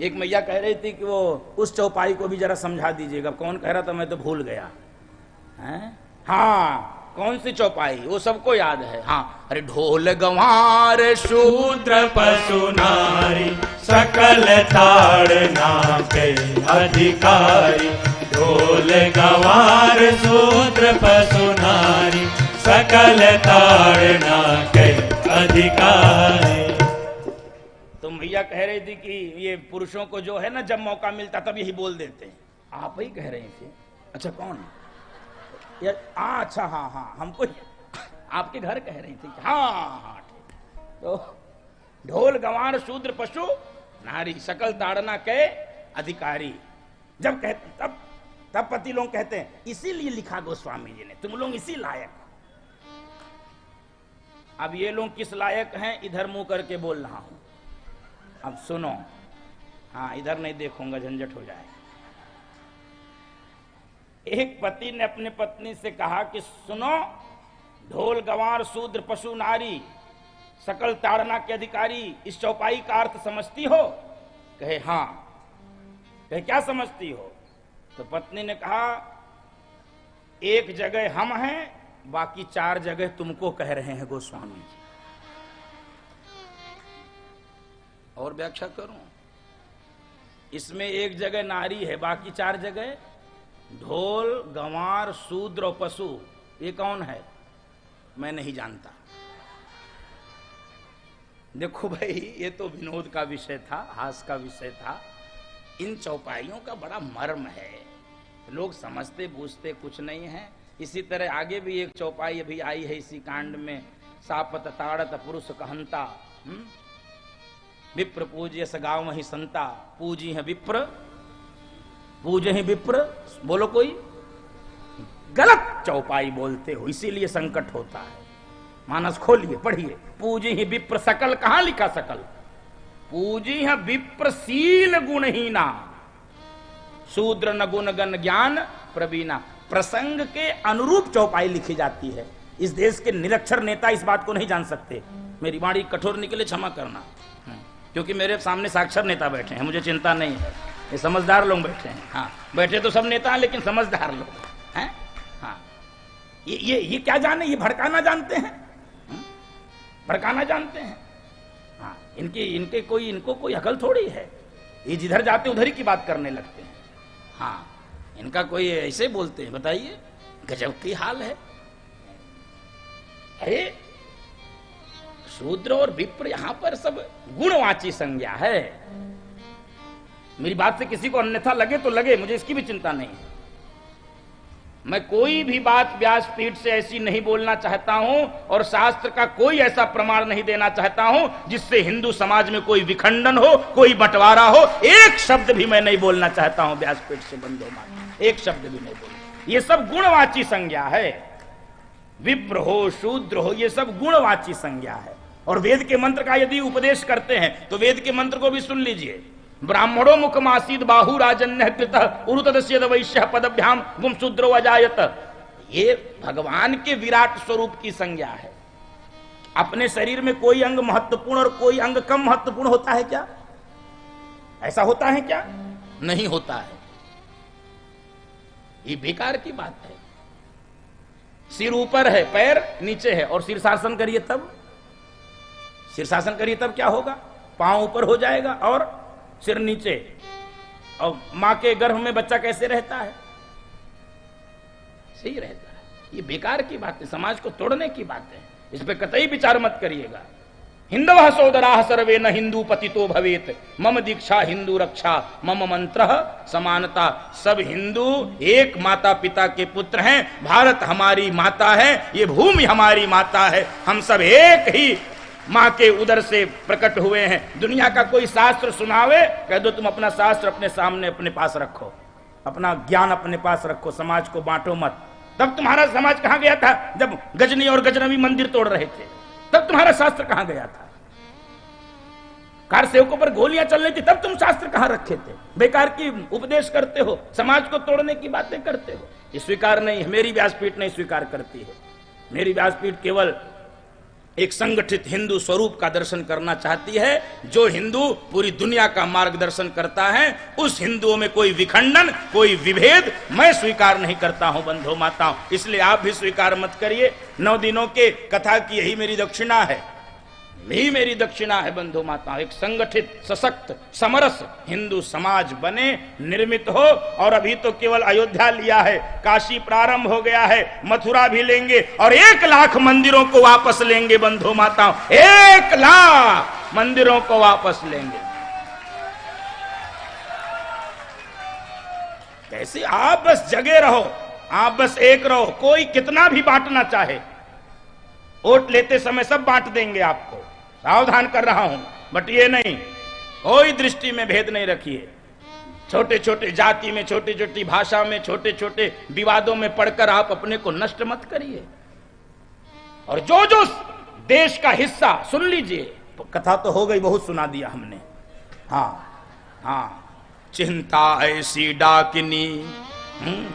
एक मैया कह रही थी कि वो उस चौपाई को भी जरा समझा दीजिएगा। कौन कह रहा था? मैं तो भूल गया है। हाँ, कौन सी चौपाई? वो सबको याद है। हाँ, अरे ढोल गंवार शूद्र पशु नारी, सकल ताड़ना के अधिकारी। ढोल गंवार शूद्र पशु नारी, सकल ताड़ना के अधिकारी। तो भैया कह रही थी कि ये पुरुषों को जो है ना, जब मौका मिलता तब यही बोल देते हैं। आप ही कह रहे थे? अच्छा, कौन? अच्छा, हाँ हाँ, हमको आपके घर कह रही थी। हाँ हाँ, ठीक। तो ढोल गंवार शूद्र पशु नारी, सकल ताड़ना के अधिकारी जब कहते तब पति लोग कहते हैं, इसीलिए लिखा गोस्वामी जी ने, तुम लोग इसी लायक। अब ये लोग किस लायक हैं, इधर मुंह करके बोल रहा हूं। अब सुनो। हाँ, इधर नहीं देखूंगा, झंझट हो जाए। एक पति ने अपने पत्नी से कहा कि सुनो, ढोल गंवार शूद्र पशु नारी, सकल ताड़ना के अधिकारी, इस चौपाई का अर्थ समझती हो? कहे हाँ। कहे क्या समझती हो? तो पत्नी ने कहा, एक जगह हम हैं, बाकी 4 जगह तुमको कह रहे हैं गोस्वामी जी। और व्याख्या करूं? इसमें एक जगह नारी है, बाकी 4 जगह ढोल, गंवार, शूद्र और पशु, ये कौन है? मैं नहीं जानता। देखो भाई, ये तो विनोद का विषय था, हास का विषय था। इन चौपाइयों का बड़ा मर्म है, लोग समझते बूझते कुछ नहीं है। इसी तरह आगे भी एक चौपाई अभी आई है इसी कांड में, सापत ताड़त पुरुष कहंता, विप्र पूज्य सगाव वही संता, पूजी है विप्र, पूजे ही विप्र। बोलो कोई गलत चौपाई बोलते हो, इसीलिए संकट होता है। मानस खोलिए, पढ़िए, पूजी ही विप्र सकल, कहां लिखा सकल? पूजी है विप्रशील गुणहीना, शूद्र न गुण गण ज्ञान प्रवीणा। प्रसंग के अनुरूप चौपाई लिखी जाती है। इस देश के निरक्षर नेता इस बात को नहीं जान सकते। मेरी वाणी कठोर निकले क्षमा करना, क्योंकि मेरे सामने साक्षर नेता बैठे हैं, मुझे चिंता नहीं है। ये समझदार लोग बैठे हैं। हाँ, बैठे तो सब नेता हैं लेकिन समझदार लोग हैं। हाँ, ये क्या जाने, ये भड़काना जानते हैं, भड़काना जानते हैं। हाँ, इनको कोई अकल थोड़ी है। ये जिधर जाते उधर ही की बात करने लगते हैं। हाँ, इनका कोई ऐसे बोलते हैं, बताइए, गजब की हाल है। अरे शूद्र और विप्र यहां पर सब गुणवाची संज्ञा है। मेरी बात से किसी को अन्यथा लगे तो लगे, मुझे इसकी भी चिंता नहीं है। मैं कोई भी बात व्यासपीठ से ऐसी नहीं बोलना चाहता हूं और शास्त्र का कोई ऐसा प्रमाण नहीं देना चाहता हूं जिससे हिंदू समाज में कोई विखंडन हो, कोई बंटवारा हो। एक शब्द भी मैं नहीं बोलना चाहता हूं व्यासपीठ से, बंधो माता, एक शब्द भी नहीं बोलना। ये सब गुणवाची संज्ञा है। विप्र हो, शूद्र हो, ये सब गुणवाची संज्ञा है। और वेद के मंत्र का यदि उपदेश करते हैं तो वेद के मंत्र को भी सुन लीजिए। ब्राह्मणों मुखमासीद बाहु राजन्य कृत उरुतदस्यद वैश्य पदभ्याम गुम शूद्रो अजायत। ये भगवान के विराट स्वरूप की संज्ञा है। अपने शरीर में कोई अंग महत्वपूर्ण और कोई अंग कम महत्वपूर्ण होता है क्या? ऐसा होता है क्या? नहीं होता है। ये बेकार की बात है। सिर ऊपर है, पैर नीचे है, और शीर्षासन करिए तब, शीर्षासन करिए तब क्या होगा? पांव ऊपर हो जाएगा और सिर नीचे। और मां के गर्भ में बच्चा कैसे रहता है? सही रहता है। ये बेकार की बात है, समाज को तोड़ने की बात है। इस पे कतई विचार मत करिएगा। हिंदवः सोदराः सर्वे न हिंदू पतितो भवेत, मम दीक्षा हिंदू रक्षा, मम मंत्र समानता। सब हिंदू एक माता पिता के पुत्र हैं। भारत हमारी माता है, ये भूमि हमारी माता है। हम सब एक ही मां के उदर से प्रकट हुए हैं। दुनिया का कोई शास्त्र सुनावे, कह दो तुम अपना शास्त्र अपने सामने अपने पास रखो, अपना ज्ञान अपने पास रखो, समाज को बांटो मत। तब तुम्हारा समाज कहां गया था? जब गजनी और गजनवी मंदिर तोड़ रहे थे, तब तुम्हारा शास्त्र कहां गया था? कार सेवकों पर गोलियां चल रही थी, तब तुम शास्त्र कहां रखे थे? बेकार की उपदेश करते हो, समाज को तोड़ने की बातें करते हो। ये स्वीकार नहीं है, मेरी व्यासपीठ नहीं स्वीकार करती है। मेरी व्यासपीठ केवल एक संगठित हिंदू स्वरूप का दर्शन करना चाहती है। जो हिंदू पूरी दुनिया का मार्गदर्शन करता है, उस हिंदुओं में कोई विखंडन, कोई विभेद मैं स्वीकार नहीं करता हूं बंधु माताओं। इसलिए आप भी स्वीकार मत करिए। 9 दिनों के कथा की यही मेरी दक्षिणा है, यही मेरी दक्षिणा है बंधु माताओं। एक संगठित, सशक्त, समरस हिंदू समाज बने, निर्मित हो। और अभी तो केवल अयोध्या लिया है, काशी प्रारंभ हो गया है, मथुरा भी लेंगे और 1 लाख मंदिरों को वापस लेंगे बंधु माताओं। 1 लाख मंदिरों को वापस लेंगे। कैसे? आप बस जगे रहो, आप बस एक रहो। कोई कितना भी बांटना चाहे, वोट लेते समय सब बांट देंगे आपको, सावधान कर रहा हूं। बट ये नहीं, कोई दृष्टि में भेद नहीं रखिए। छोटे छोटे जाति में, छोटी छोटी भाषा में, छोटे छोटे विवादों में पढ़कर आप अपने को नष्ट मत करिए। और जो जो देश का हिस्सा, सुन लीजिए, कथा तो हो गई, बहुत सुना दिया हमने। हाँ हाँ, चिंता ऐसी डाकिनी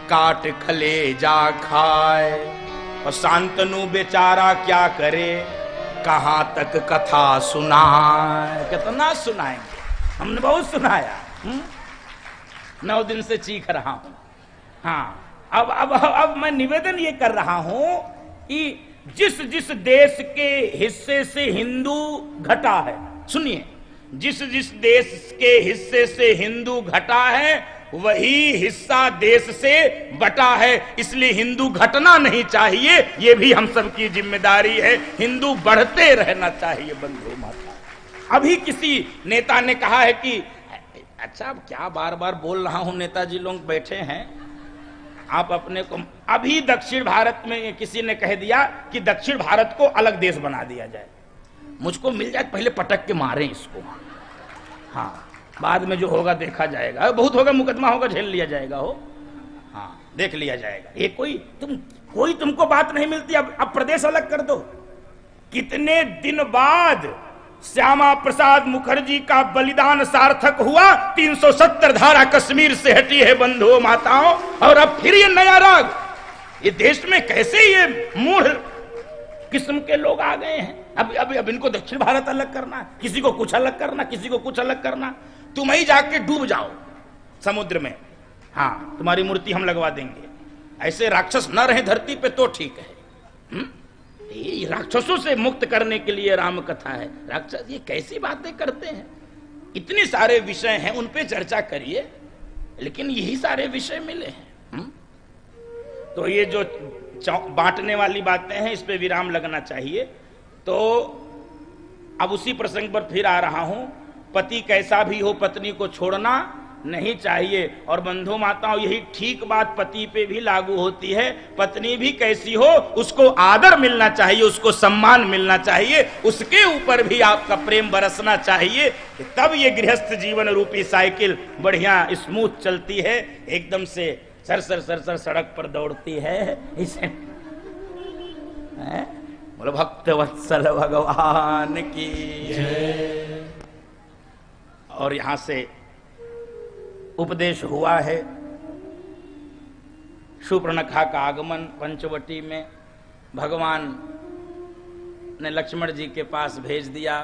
काट कलेजा खाए, और शांतनु बेचारा क्या करे, कहां तक कथा सुनाए। कितना सुनाएंगे, हमने बहुत सुनाया। 9 दिन से चीख रहा हूं। हाँ, अब मैं निवेदन ये कर रहा हूं कि जिस जिस देश के हिस्से से हिंदू घटा है, सुनिए, जिस जिस देश के हिस्से से हिंदू घटा है, वही हिस्सा देश से बटा है, इसलिए हिंदू घटना नहीं चाहिए, ये भी हम सबकी जिम्मेदारी है। हिंदू बढ़ते रहना चाहिए बंधु माता। अभी किसी नेता ने कहा है कि अच्छा अब क्या बार बार बोल रहा हूं, नेताजी लोग बैठे हैं, आप अपने को, अभी दक्षिण भारत में किसी ने कह दिया कि दक्षिण भारत को अलग देश बना दिया जाए। मुझको मिल जाए, पहले पटक के मारें इसको, हाँ बाद में जो होगा देखा जाएगा, बहुत होगा, मुकदमा होगा, झेल लिया जाएगा, हो हाँ देख लिया जाएगा। ये कोई तुमको बात नहीं मिलती, अब प्रदेश अलग कर दो। कितने दिन बाद श्यामा प्रसाद मुखर्जी का बलिदान सार्थक हुआ, 370 धारा कश्मीर से हटी है बंधुओं माताओं, और अब फिर ये नया राग, ये देश में कैसे ये मूढ़ किस्म के लोग आ गए हैं। अब इनको दक्षिण भारत अलग करना, किसी को कुछ अलग करना, किसी को कुछ अलग करना। तुम ही जाके डूब जाओ समुद्र में, हाँ तुम्हारी मूर्ति हम लगवा देंगे। ऐसे राक्षस न रहे धरती पे तो ठीक है। ये राक्षसों से मुक्त करने के लिए राम कथा है। राक्षस ये कैसी बातें करते हैं, इतने सारे विषय हैं, उन पे चर्चा करिए, लेकिन यही सारे विषय मिले हैं। तो ये जो बांटने वाली बातें हैं, इस पे विराम लगना चाहिए। तो अब उसी प्रसंग पर फिर आ रहा हूं, पति कैसा भी हो पत्नी को छोड़ना नहीं चाहिए। और बंधु माताओं, यही ठीक बात पति पे भी लागू होती है। पत्नी भी कैसी हो उसको आदर मिलना चाहिए, उसको सम्मान मिलना चाहिए, उसके ऊपर भी आपका प्रेम बरसना चाहिए, तब ये गृहस्थ जीवन रूपी साइकिल बढ़िया स्मूथ चलती है, एकदम से सर सड़क पर दौड़ती है। इसे बोलो भक्त वत्सल भगवान की जय। और यहां से उपदेश हुआ है, शूर्पणखा का आगमन पंचवटी में, भगवान ने लक्ष्मण जी के पास भेज दिया।